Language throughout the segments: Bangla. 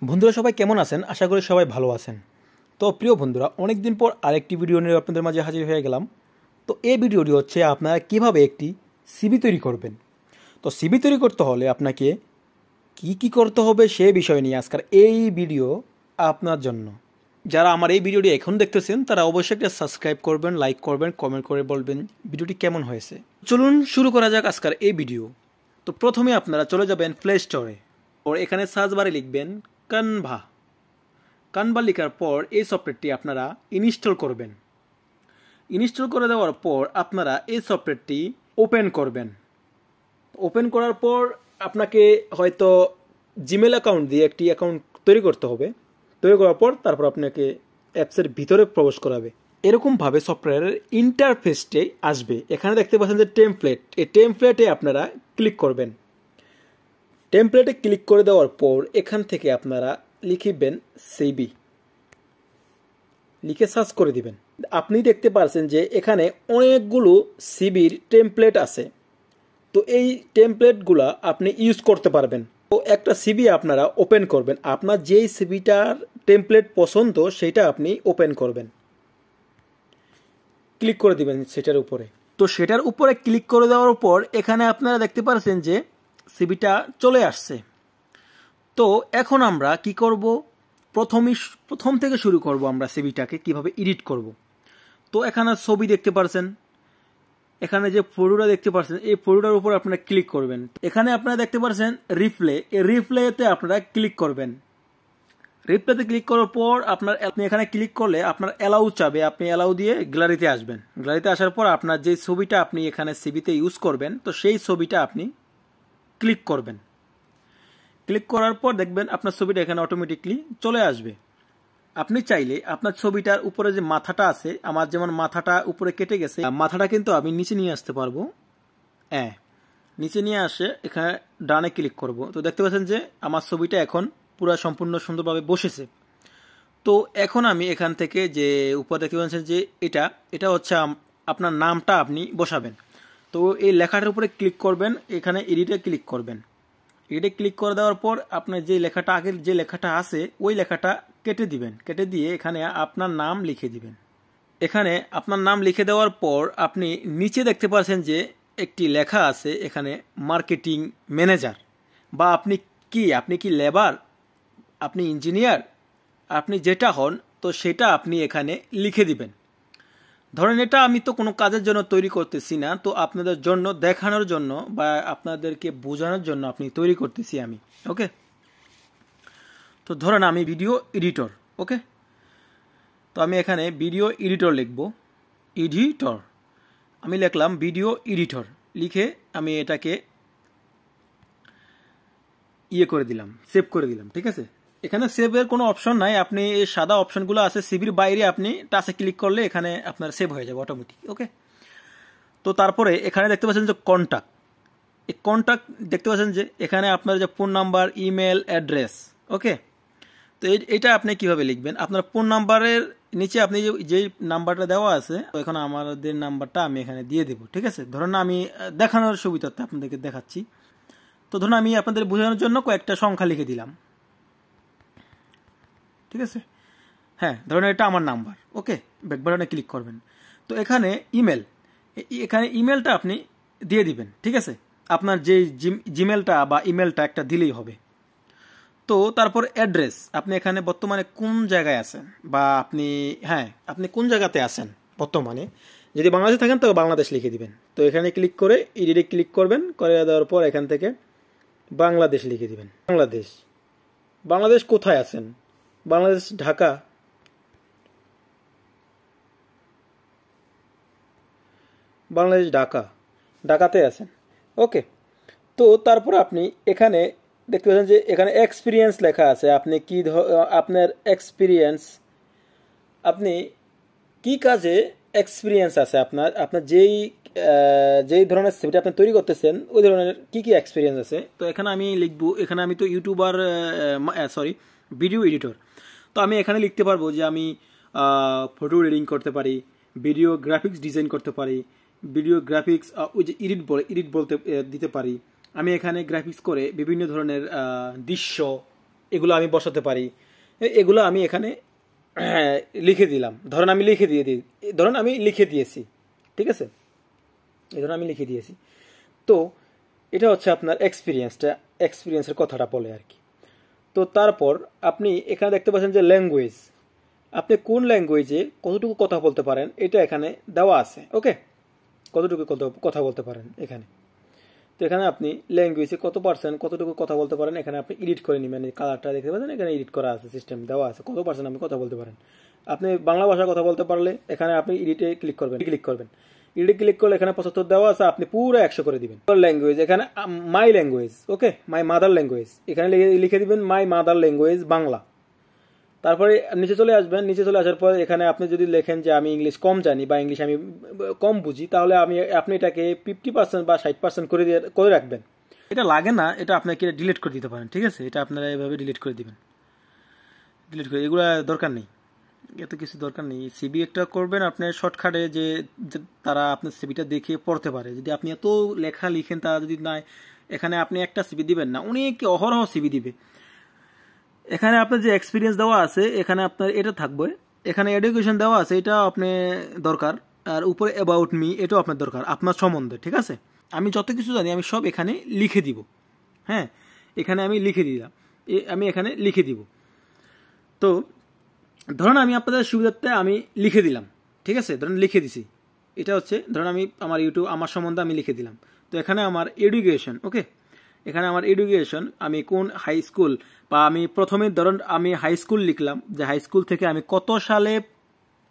বন্ধুরা সবাই কেমন আছেন? আশা করি সবাই ভালো আছেন। তো প্রিয় বন্ধুরা, অনেক দিন পর আরেকটি ভিডিও নিয়ে আপনাদের মাঝে হাজির হয়ে গেলাম। তো এই ভিডিওটি হচ্ছে আপনারা কিভাবে একটি সিভি তৈরি করবেন। তো সিভি তৈরি করতে হলে আপনাকে কি করতে হবে সে বিষয় নিয়ে আজকের এই ভিডিও আপনার জন্য। যারা আমার এই ভিডিওটি এখন দেখতেছেন তারা অবশ্যই একটা সাবস্ক্রাইব করবেন, লাইক করবেন, কমেন্ট করে বলবেন ভিডিওটি কেমন হয়েছে। চলুন শুরু করা যাক আজকের এই ভিডিও। তো প্রথমে আপনারা চলে যাবেন প্লে স্টোরে, আর এখানে সার্চ বারে লিখবেন কানভা। কানভা লেখার পর এই সফটওয়্যারটি আপনারা ইনস্টল করবেন। ইনস্টল করে দেওয়ার পর আপনারা এই সফটওয়্যারটি ওপেন করবেন। ওপেন করার পর আপনাকে হয়তো জিমেল অ্যাকাউন্ট দিয়ে একটি অ্যাকাউন্ট তৈরি করতে হবে। তৈরি করার পর তারপর আপনাকে অ্যাপসের ভিতরে প্রবেশ করাবে। এরকমভাবে সফটওয়্যারের ইন্টারফেসটি আসবে। এখানে দেখতে পাচ্ছেন যে টেমপ্লেট, এই টেমপ্লেটে আপনারা ক্লিক করবেন। টেমপ্লেটে ক্লিক করে দেওয়ার পর এখান থেকে আপনারা লিখবেন সিবি, লিখে সার্চ করে দিবেন। আপনি দেখতে পাচ্ছেন যে এখানে অনেকগুলো সিবির টেমপ্লেট আছে। তো এই টেমপ্লেটগুলো আপনি ইউজ করতে পারবেন। তো একটা সিবি আপনারা ওপেন করবেন, আপনার যেই সিবিটার টেমপ্লেট পছন্দ সেটা আপনি ওপেন করবেন, ক্লিক করে দিবেন সেটার উপরে। তো সেটার উপরে ক্লিক করে দেওয়ার পর এখানে আপনারা দেখতে পাচ্ছেন যে সিবিটা চলে আসছে। তো এখন আমরা কি করব, প্রথম থেকে শুরু করব আমরা সিবিটাকে কিভাবে এডিট করব। তো এখানে ছবি দেখতে পাচ্ছেন, এখানে যে ফটোটা দেখতে পাচ্ছেন এই ফটোটার উপর আপনারা ক্লিক করবেন। এখানে আপনারা দেখতে পাচ্ছেন রিপ্লে, এই রিপ্লেতে আপনারা ক্লিক করবেন। রিপ্লেতে ক্লিক করার পর আপনি এখানে ক্লিক করলে আপনার অ্যালাউ চাবে, আপনি অ্যালাউ দিয়ে গ্যালারিতে আসবেন। গ্যালারিতে আসার পর আপনার যে ছবিটা আপনি এখানে সিবিতে ইউজ করবেন তো সেই ছবিটা আপনি ক্লিক করবেন। ক্লিক করার পর দেখবেন আপনার ছবিটা এখানে অটোমেটিকলি চলে আসবে। আপনি চাইলে আপনার ছবিটার উপরে যে মাথাটা আছে, আমার যেমন মাথাটা উপরে কেটে গেছে, মাথাটা কিন্তু আমি নিচে নিয়ে আসতে পারবো। নিচে নিয়ে আসে এখানে ডানে ক্লিক করব। তো দেখতে পাচ্ছেন যে আমার ছবিটা এখন পুরো সম্পূর্ণ সুন্দরভাবে বসেছে। তো এখন আমি এখান থেকে যে উপর দেখতে পাচ্ছেন যে এটা হচ্ছে আপনার নামটা আপনি বসাবেন। তো এই লেখাটার উপরে ক্লিক করবেন, এখানে এডিটে ক্লিক করবেন। এডিটে ক্লিক করে দেওয়ার পর আপনার যে লেখাটা আগের যে লেখাটা আছে ওই লেখাটা কেটে দিবেন। কেটে দিয়ে এখানে আপনার নাম লিখে দিবেন। এখানে আপনার নাম লিখে দেওয়ার পর আপনি নিচে দেখতে পাচ্ছেন যে একটি লেখা আছে এখানে মার্কেটিং ম্যানেজার, বা আপনি কি লেবার, আপনি ইঞ্জিনিয়ার, আপনি যেটা হন তো সেটা আপনি এখানে লিখে দিবেন। ধরেন এটা আমি তো কোনো কাজের জন্য তৈরি করতেছি না, তো আপনাদের জন্য দেখানোর জন্য বা আপনাদেরকে বোঝানোর জন্য আপনি তৈরি করতেছি আমি। ওকে, তো ধরেন আমি ভিডিও এডিটর। ওকে, তো আমি এখানে ভিডিও এডিটর লিখব। এডিটর আমি লিখলাম ভিডিও এডিটর, লিখে আমি এটাকে করে দিলাম, সেভ করে দিলাম। ঠিক আছে, এখানে সেভের কোনো অপশন নাই, আপনি এই সাদা অপশনগুলো আছে সিভির বাইরে আপনি টাচে ক্লিক করলে এখানে আপনার সেভ হয়ে যাবে অটোমেটিক। ওকে, তো তারপরে এখানে দেখতে পাচ্ছেন যে কন্ট্যাক্ট, এই কন্ট্যাক্ট দেখতে পাচ্ছেন যে এখানে আপনার যে ফোন নাম্বার, ইমেল অ্যাড্রেস। ওকে, তো এটা আপনি কিভাবে লিখবেন, আপনার ফোন নাম্বারের নিচে আপনি যে নাম্বারটা দেওয়া আছে তো এখন আমাদের নাম্বারটা আমি এখানে দিয়ে দেবো। ঠিক আছে, ধরুন আমি দেখানোর সুবিধার্থে আপনাদেরকে দেখাচ্ছি। তো ধরুন আমি আপনাদের বোঝানোর জন্য কয়েকটা সংখ্যা লিখে দিলাম। ঠিক আছে, হ্যাঁ, ধরুন এটা আমার নাম্বার। ওকে, ব্যাক বাটনে ক্লিক করবেন। তো এখানে ইমেলটা আপনি দিয়ে দিবেন। ঠিক আছে, আপনার যে জিমেলটা বা ইমেলটা একটা দিলেই হবে। তো তারপর অ্যাড্রেস, আপনি এখানে বর্তমানে কোন জায়গায় আছেন বা আপনি কোন জায়গাতে আছেন বর্তমানে। যদি বাংলাদেশে থাকেন তো বাংলাদেশ লিখে দিবেন। তো এখানে ক্লিক করে এডিটে ক্লিক করবেন, করে দেওয়ার পর এখান থেকে বাংলাদেশ লিখে দিবেন। বাংলাদেশ কোথায় আছেন, বাংলাদেশ ঢাকা। বাংলাদেশ ঢাকাতে আছেন। ওকে, তো তারপর আপনি এখানে দেখতে পাচ্ছেন যে এখানে এক্সপিরিয়েন্স লেখা আছে, আপনি আপনার এক্সপিরিয়েন্স, আপনি কি কাজে এক্সপিরিয়েন্স আছে, আপনার যেই ধরনের সিভিটা আপনি তৈরি করতেছেন ওই ধরনের কি এক্সপিরিয়েন্স আছে। তো এখানে আমি লিখবো, এখানে আমি তো ইউটিউবার ভিডিও এডিটর, তো আমি এখানে লিখতে পারবো যে আমি ফটো এডিটিং করতে পারি, ভিডিও গ্রাফিক্স ডিজাইন করতে পারি, ভিডিও গ্রাফিক্স ওই যে এডিট বলতে দিতে পারি। আমি এখানে গ্রাফিক্স করে বিভিন্ন ধরনের দৃশ্য এগুলো আমি বসাতে পারি, এগুলো আমি এখানে লিখে দিলাম। ধরেন আমি লিখে দিয়েছি, ঠিক আছে, এই ধরুন আমি লিখে দিয়েছি। তো এটা হচ্ছে আপনার এক্সপিরিয়েন্সের কথাটা বলে আর কি। তো তারপর আপনি এখানে দেখতে পাচ্ছেন যে ল্যাঙ্গুয়েজ, আপনি কোন ল্যাঙ্গুয়েজে কতটুকু কথা বলতে পারেন এটা এখানে দেওয়া আছে। ওকে, কতটুকু কথা বলতে পারেন এখানে। তো এখানে আপনি ল্যাঙ্গুয়েজে কতটুকু কথা বলতে পারেন এখানে আপনি এডিট করে নেবেন। এই কালারটা দেখতে পাচ্ছেন এখানে এডিট করা আছে, সিস্টেম দেওয়া আছে কত পার্সেন্ট আপনি কথা বলতে পারেন। আপনি বাংলা ভাষায় কথা বলতে পারলে এখানে আপনি এডিটে ক্লিক করবেন, এডিটে ক্লিক করলে এখানে 75 দেওয়া আছে, আপনি পুরো 100 করে দিবেন। ল্যাঙ্গুয়েজ এখানে my language, okay, my mother language, এখানে লিখে দিবেন মাই মাদার ল্যাঙ্গুয়েজ বাংলা। তারপরে নিচে চলে আসবেন, নিচে চলে আসার পর এখানে আপনি যদি লেখেন যে আমি ইংলিশ কম জানি বা ইংলিশ আমি কম বুঝি, তাহলে আপনি এটাকে 50% বা 60% করে রাখবেন। এটা লাগে না, এটা আপনাকে ডিলিট করে দিতে পারেন, ঠিক আছে, এটা আপনারা এভাবে ডিলিট করে দিবেন, এগুলো দরকার নেই, এত কিছু দরকার নেই। সিবি একটা করবেন আপনার শর্টকাটে, যে তারা আপনার সিবিটা দেখে পড়তে পারে। যদি আপনি এত লেখা লিখেন, তারা যদি নাই, এখানে আপনি একটা সিবি দিবেন না, অনেকে অহরহ সিবি দিবে। এখানে আপনার যে এক্সপিরিয়েন্স দেওয়া আছে এখানে আপনার এটা থাকবে, এখানে এডুকেশন দেওয়া আছে, এটা আপনি দরকার, আর উপরে অ্যাবাউট মি এটাও আপনার দরকার, আপনার সম্বন্ধে, ঠিক আছে। আমি যত কিছু জানি আমি সব এখানে লিখে দিব। হ্যাঁ, এখানে আমি লিখে দিলাম, আমি এখানে লিখে দিব। তো ধরুন আমি আপনাদের সুবিধার্থে আমি লিখে দিলাম, ঠিক আছে, ধরুন লিখে দিছি, এটা হচ্ছে ধরুন আমি আমার সম্বন্ধে আমি লিখে দিলাম। তো এখানে আমার এডুকেশন, ওকে, এখানে আমার এডুকেশন, আমি কোন হাই স্কুল, বা আমি প্রথমে ধরুন আমি হাই স্কুল লিখলাম, যে হাই স্কুল থেকে আমি কত সালে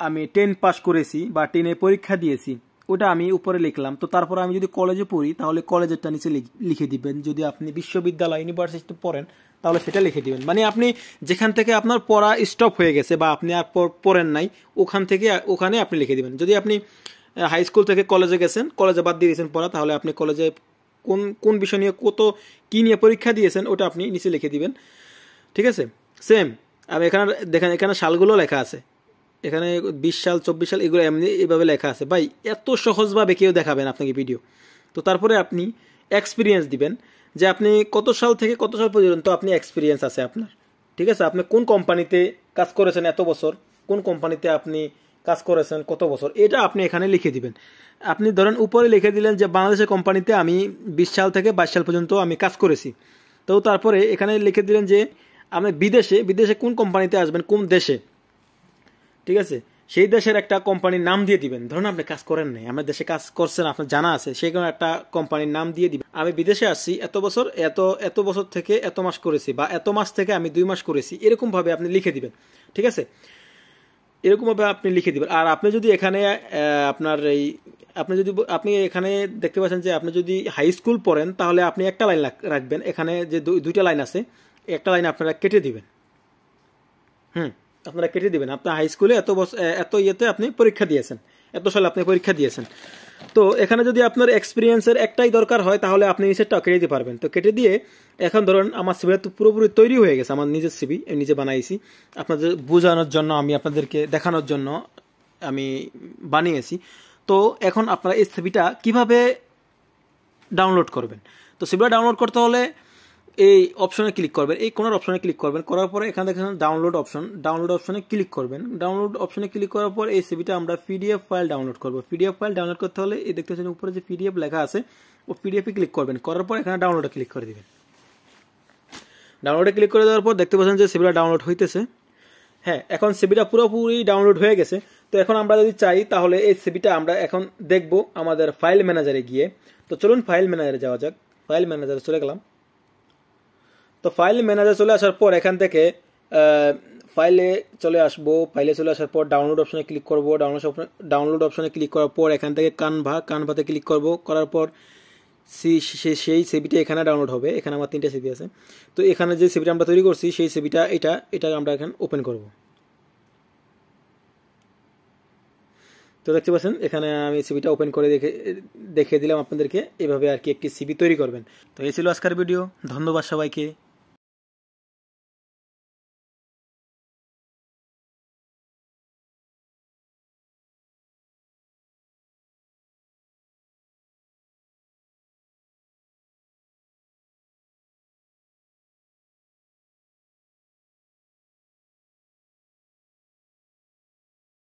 আমি 10 পাস করেছি বা 10-এ পরীক্ষা দিয়েছি, ওটা আমি উপরে লিখলাম। তো তারপর আমি যদি কলেজে পড়ি তাহলে কলেজেরটা নিচে লিখে দিবেন। যদি আপনি বিশ্ববিদ্যালয় ইউনিভার্সিটিতে পড়েন তাহলে সেটা লিখে দিবেন, মানে আপনি যেখান থেকে আপনার পড়া স্টপ হয়ে গেছে বা আপনি আর পড়েন নাই, ওখানে আপনি লিখে দিবেন। যদি আপনি হাই স্কুল থেকে কলেজে গেছেন, কলেজে বাদ দিয়ে দিয়েছেন পড়া, তাহলে আপনি কলেজে কোন বিষয় নিয়ে কি নিয়ে পরীক্ষা দিয়েছেন ওটা আপনি নিচে লিখে দিবেন, ঠিক আছে। সেম আমি এখানে দেখেন, এখানে সালগুলো লেখা আছে, এখানে 20 সাল 24 সাল এগুলো এমনি এইভাবে লেখা আছে। ভাই এত সহজভাবে কেউ দেখাবেন আপনাকে ভিডিও। তো তারপরে আপনি এক্সপিরিয়েন্স দিবেন, যে আপনি কত সাল থেকে কত সাল পর্যন্ত আপনি এক্সপিরিয়েন্স আছে আপনার, ঠিক আছে। আপনি কোন কোম্পানিতে কাজ করেছেন এত বছর, কোন কোম্পানিতে আপনি কাজ করেছেন কত বছর, এটা আপনি এখানে লিখে দিবেন। আপনি ধরেন উপরে লিখে দিলেন যে বাংলাদেশের কোম্পানিতে আমি 20 সাল থেকে 22 সাল পর্যন্ত আমি কাজ করেছি। তো তারপরে এখানে লিখে দিলেন যে আপনি বিদেশে কোন কোম্পানিতে আসবেন, কোন দেশে, ঠিক আছে, সেই দেশের একটা কোম্পানির নাম দিয়ে দিবেন। ধরুন আপনি কাজ করেন নাই, আমার দেশে কাজ করছেন, আপনার জানা আছে, সেই কোনো একটা কোম্পানির নাম দিয়ে দিবেন। আমি বিদেশে আসছি এত বছর থেকে এত মাস করেছি, বা এত মাস থেকে আমি 2 মাস করেছি, এরকম ভাবে আপনি লিখে দিবেন, ঠিক আছে, এরকম ভাবে আপনি লিখে দিবেন। আর আপনি যদি এখানে আপনি এখানে দেখতে পাচ্ছেন যে আপনি যদি হাই স্কুল পড়েন তাহলে আপনি একটা লাইন রাখবেন, এখানে যে 2টা লাইন আছে, একটা লাইন আপনারা কেটে দিবেন। আপনারা কেটে দিবেন, আপনার হাই স্কুলে এত ইয়েতে আপনি পরীক্ষা দিয়েছেন, এত সালে আপনি পরীক্ষা দিয়েছেন। তো এখানে যদি আপনার এক্সপিরিয়েন্সের একটাই দরকার হয় তাহলে আপনি নিচেরটা কেটে দিতে পারবেন। তো কেটে দিয়ে এখন ধরুন আমার সিভিটা তো পুরোপুরি তৈরি হয়ে গেছে, আমার নিজের সিভি নিজে বানাইছি, আপনাদের বোঝানোর জন্য, আমি আপনাদেরকে দেখানোর জন্য আমি বানিয়েছি। তো এখন আপনারা এই সিভিটা কিভাবে ডাউনলোড করবেন। তো সিভিটা ডাউনলোড করতে হলে এই অপশনে ক্লিক করবেন, এই কোনার অপশনে ক্লিক করবেন, করার পরে এখানে দেখেন ডাউনলোড অপশনে ক্লিক করবেন। ডাউনলোড অপশনে ক্লিক করার পর এই সিভিটা আমরা পিডিএফ ফাইল ডাউনলোড করব। পিডিএফ ফাইল ডাউনলোড করতে হলে এই দেখতে পাচ্ছেন উপরে যে পিডিএফ লেখা আছে, ও পিডিএফে ক্লিক করবেন, করার পর এখানে ডাউনলোডে ক্লিক করে দিবেন। ডাউনলোডে ক্লিক করে দেওয়ার পর দেখতে পাচ্ছেন যে সিভিটা ডাউনলোড হইতেছে। হ্যাঁ, এখন সিভিটা পুরোপুরি ডাউনলোড হয়ে গেছে। তো এখন আমরা যদি চাই তাহলে এই সিভিটা আমরা এখন দেখব আমাদের ফাইল ম্যানেজারে গিয়ে। তো চলুন ফাইল ম্যানেজারে যাওয়া যাক। ফাইল ম্যানেজারে চলে গেলাম। তো ফাইল ম্যানেজার চলে আসার পর এখান থেকে ফাইলে চলে আসবো। ফাইলে চলে আসার পর ডাউনলোড অপশনে ক্লিক করব। ডাউনলোড অপশনে ক্লিক করার পর এখান থেকে কানভাতে ক্লিক করব। করার পর সেই সিভিটা এখানে ডাউনলোড হবে। এখানে আমার 3টা সিভি আছে। তো এখানে যে সিভিটা আমরা তৈরি করছি সেই সিভিটা এটা আমরা এখানে ওপেন করব। তো দেখতে পাচ্ছেন এখানে আমি সিভিটা ওপেন করে দেখে দিলাম আপনাদেরকে। এভাবে আর কি একটি সিভি তৈরি করবেন। তো এই ছিল আজকের ভিডিও। ধন্যবাদ সবাইকে।